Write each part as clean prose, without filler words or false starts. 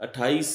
28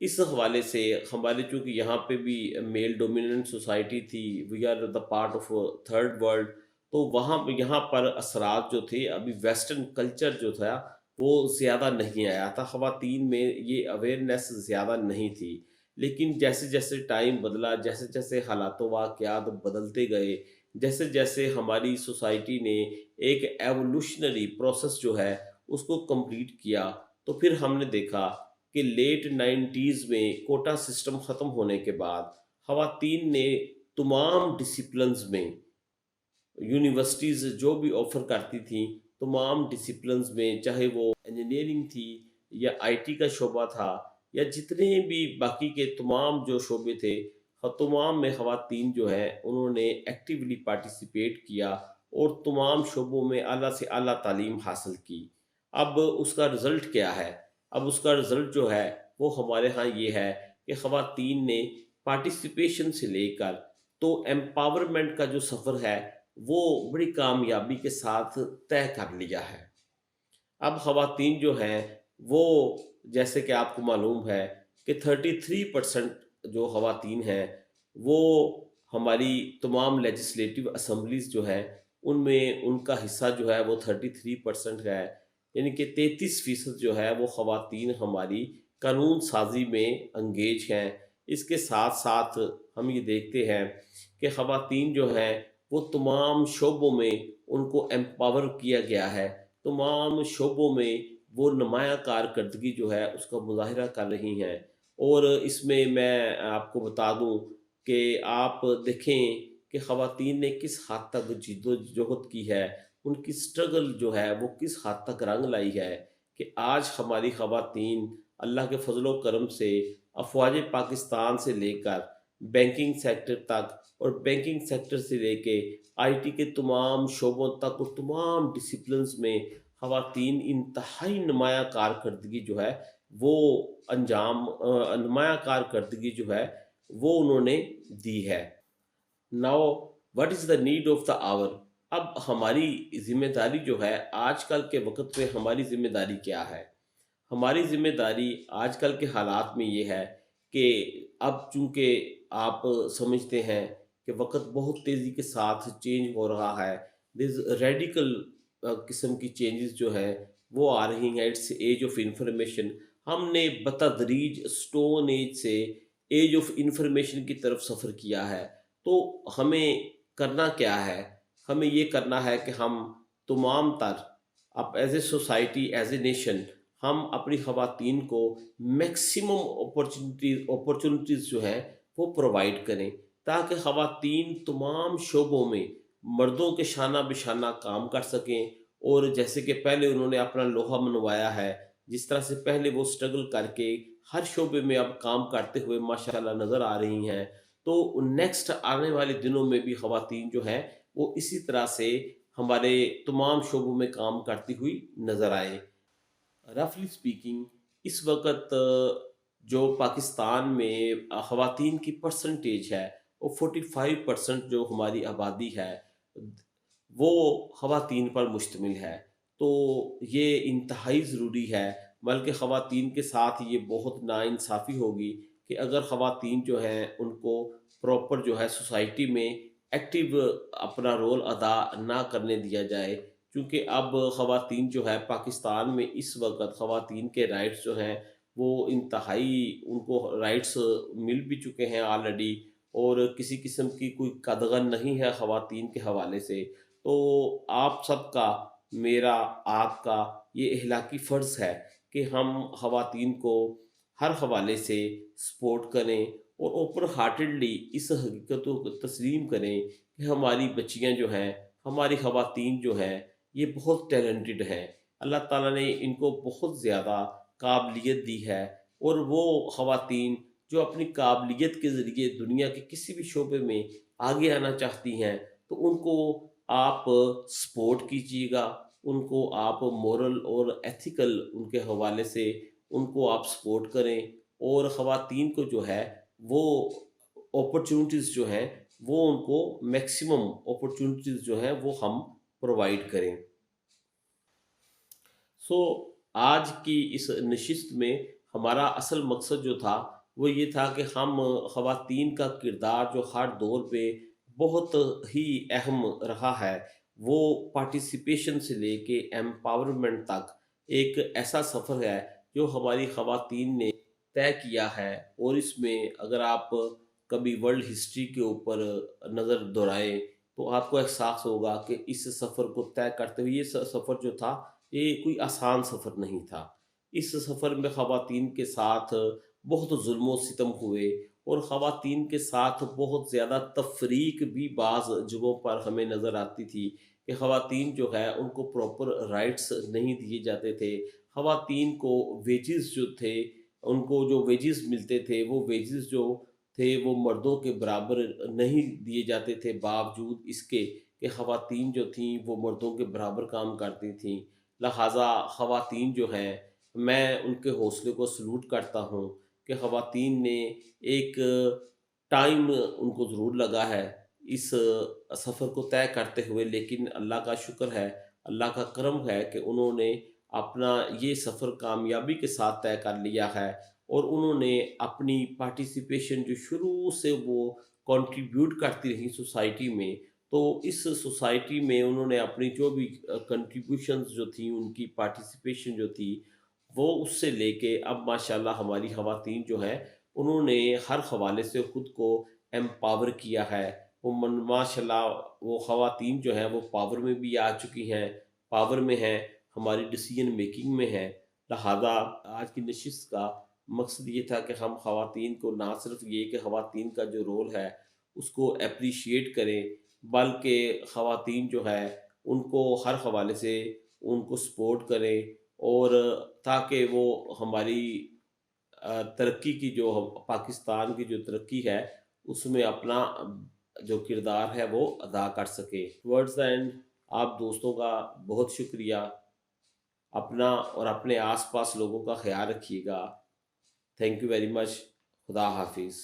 اس حوالے سے ہمارے چونکہ یہاں پہ بھی میل ڈومیننٹ سوسائٹی تھی، we are the part of third world, تو وہاں یہاں پر اثرات جو تھے، ابھی ویسٹرن کلچر جو تھا وہ زیادہ نہیں آیا تھا، خواتین میں یہ اویئرنیس زیادہ نہیں تھی۔ لیکن جیسے جیسے ٹائم بدلا، جیسے جیسے حالات و واقعات بدلتے گئے، جیسے جیسے ہماری سوسائٹی نے ایک ایوولوشنری پروسیس جو ہے اس کو کمپلیٹ کیا، تو پھر ہم نے دیکھا کہ لیٹ نائنٹیز میں کوٹا سسٹم ختم ہونے کے بعد خواتین نے تمام ڈسپلنز میں، یونیورسٹیز جو بھی آفر کرتی تھیں تمام ڈسپلنز میں، چاہے وہ انجینئرنگ تھی یا آئی ٹی کا شعبہ تھا یا جتنے بھی باقی کے تمام جو شعبے تھے، تمام میں خواتین جو ہیں انہوں نے ایکٹیولی پارٹیسپیٹ کیا اور تمام شعبوں میں اعلیٰ سے اعلیٰ تعلیم حاصل کی۔ اب اس کا رزلٹ کیا ہے؟ اب اس کا رزلٹ جو ہے وہ ہمارے ہاں یہ ہے کہ خواتین نے پارٹیسپیشن سے لے کر تو ایمپاورمنٹ کا جو سفر ہے وہ بڑی کامیابی کے ساتھ طے کر لیا ہے۔ اب خواتین جو ہیں وہ، جیسے کہ آپ کو معلوم ہے کہ 33% جو خواتین ہیں وہ ہماری تمام لیجسلیٹو اسمبلیز جو ہیں ان میں ان کا حصہ جو ہے وہ 33% ہے، یعنی کہ 33% جو ہے وہ خواتین ہماری قانون سازی میں انگیج ہیں۔ اس کے ساتھ ساتھ ہم یہ دیکھتے ہیں کہ خواتین جو ہیں وہ تمام شعبوں میں ان کو ایمپاور کیا گیا ہے، تمام شعبوں میں وہ نمایاں کارکردگی جو ہے اس کا مظاہرہ کر رہی ہیں۔ اور اس میں آپ کو بتا دوں کہ آپ دیکھیں کہ خواتین نے کس حد تک جد و جہد کی ہے، ان کی سٹرگل جو ہے وہ کس حد تک رنگ لائی ہے کہ آج ہماری خواتین اللہ کے فضل و کرم سے افواج پاکستان سے لے کر بینکنگ سیکٹر تک، اور بینکنگ سیکٹر سے لے کے آئی ٹی کے تمام شعبوں تک اور تمام ڈسپلنز میں خواتین انتہائی نمایاں کارکردگی جو ہے وہ نمایاں کارکردگی جو ہے وہ انہوں نے دی ہے۔ Now what is the need of the hour? اب ہماری ذمہ داری جو ہے آج کل کے وقت میں، ہماری ذمہ داری کیا ہے؟ ہماری ذمہ داری آج کل کے حالات میں یہ ہے کہ اب چونکہ آپ سمجھتے ہیں کہ وقت بہت تیزی کے ساتھ چینج ہو رہا ہے، ریڈیکل قسم کی چینجز جو ہیں وہ آ رہی ہیں، اٹس ایج آف انفارمیشن۔ ہم نے بتدریج سٹون ایج سے ایج آف انفارمیشن کی طرف سفر کیا ہے، تو ہمیں کرنا کیا ہے؟ ہمیں یہ کرنا ہے کہ ہم تمام تر، اب as a society, as a nation, ہم اپنی خواتین کو میکسیمم اپرچونٹیز جو ہیں وہ پرووائڈ کریں، تاکہ خواتین تمام شعبوں میں مردوں کے شانہ بشانہ کام کر سکیں۔ اور جیسے کہ پہلے انہوں نے اپنا لوہا منوایا ہے، جس طرح سے پہلے وہ سٹرگل کر کے ہر شعبے میں اب کام کرتے ہوئے ماشاءاللہ نظر آ رہی ہیں، تو نیکسٹ آنے والے دنوں میں بھی خواتین جو ہیں وہ اسی طرح سے ہمارے تمام شعبوں میں کام کرتی ہوئی نظر آئے۔ رفلی سپیکنگ، اس وقت جو پاکستان میں خواتین کی پرسنٹیج ہے وہ 45% جو ہماری آبادی ہے وہ خواتین پر مشتمل ہے، تو یہ انتہائی ضروری ہے۔ بلکہ خواتین کے ساتھ یہ بہت ناانصافی ہوگی کہ اگر خواتین جو ہیں ان کو پراپر جو ہے سوسائٹی میں ایکٹیو اپنا رول ادا نہ کرنے دیا جائے، کیونکہ اب خواتین جو ہے پاکستان میں اس وقت خواتین کے رائٹس جو ہیں وہ انتہائی، ان کو رائٹس مل بھی چکے ہیں آلریڈی، اور کسی قسم کی کوئی قدغن نہیں ہے خواتین کے حوالے سے۔ تو آپ سب کا، میرا، آپ کا یہ اخلاقی فرض ہے کہ ہم خواتین کو ہر حوالے سے سپورٹ کریں اور اوپن ہارٹیڈلی اس حقیقت کو تسلیم کریں کہ ہماری بچیاں جو ہیں، ہماری خواتین جو ہیں یہ بہت ٹیلنٹڈ ہیں، اللہ تعالیٰ نے ان کو بہت زیادہ قابلیت دی ہے، اور وہ خواتین جو اپنی قابلیت کے ذریعے دنیا کے کسی بھی شعبے میں آگے آنا چاہتی ہیں، تو ان کو آپ سپورٹ کیجیے گا، ان کو آپ مورل اور ایتھیکل ان کے حوالے سے ان کو آپ سپورٹ کریں، اور خواتین کو جو ہے وہ اپرچونٹیز جو ہیں وہ ان کو میکسیمم اپرچونٹیز جو ہیں وہ ہم پرووائڈ کریں۔ سو آج کی اس نشست میں ہمارا اصل مقصد جو تھا وہ یہ تھا کہ ہم خواتین کا کردار جو ہر دور پہ بہت ہی اہم رہا ہے، وہ پارٹیسپیشن سے لے کے ایمپاورمنٹ تک ایک ایسا سفر ہے جو ہماری خواتین نے طے کیا ہے۔ اور اس میں اگر آپ کبھی ورلڈ ہسٹری کے اوپر نظر دورائیں تو آپ کو احساس ہوگا کہ اس سفر کو طے کرتے ہوئے یہ سفر جو تھا یہ کوئی آسان سفر نہیں تھا۔ اس سفر میں خواتین کے ساتھ بہت ظلم و ستم ہوئے، اور خواتین کے ساتھ بہت زیادہ تفریق بھی بعض جگہوں پر ہمیں نظر آتی تھی کہ خواتین جو ہے ان کو پراپر رائٹس نہیں دیے جاتے تھے۔ خواتین کو ویجز جو تھے، ان کو جو ویجز ملتے تھے وہ ویجز جو تھے وہ مردوں کے برابر نہیں دیے جاتے تھے، باوجود اس کے کہ خواتین جو تھیں وہ مردوں کے برابر کام کرتی تھیں۔ لہٰذا خواتین جو ہیں، میں ان کے حوصلے کو سلوٹ کرتا ہوں کہ خواتین نے ایک ٹائم ان کو ضرور لگا ہے اس سفر کو طے کرتے ہوئے، لیکن اللہ کا شکر ہے، اللہ کا کرم ہے کہ انہوں نے اپنا یہ سفر کامیابی کے ساتھ طے کر لیا ہے، اور انہوں نے اپنی پارٹیسپیشن جو شروع سے وہ کنٹریبیوٹ کرتی رہی سوسائٹی میں، تو اس سوسائٹی میں انہوں نے اپنی جو بھی کنٹریبیوشنز جو تھیں، ان کی پارٹیسپیشن جو تھی، وہ اس سے لے کے اب ماشاءاللہ ہماری خواتین جو ہیں انہوں نے ہر حوالے سے خود کو ایمپاور کیا ہے۔ وہ ماشاءاللہ وہ خواتین جو ہیں وہ پاور میں بھی آ چکی ہیں، پاور میں ہیں، ہماری ڈیسیجن میکنگ میں ہیں۔ لہذا آج کی نشست کا مقصد یہ تھا کہ ہم خواتین کو نہ صرف یہ کہ خواتین کا جو رول ہے اس کو اپریشیٹ کریں، بلکہ خواتین جو ہے ان کو ہر حوالے سے ان کو سپورٹ کریں، اور تاکہ وہ ہماری ترقی کی جو پاکستان کی جو ترقی ہے اس میں اپنا جو کردار ہے وہ ادا کر سکے۔ ورڈز اینڈ آپ دوستوں کا بہت شکریہ، اپنا اور اپنے آس پاس لوگوں کا خیال رکھیے گا۔ Thank you very much. خدا حافظ۔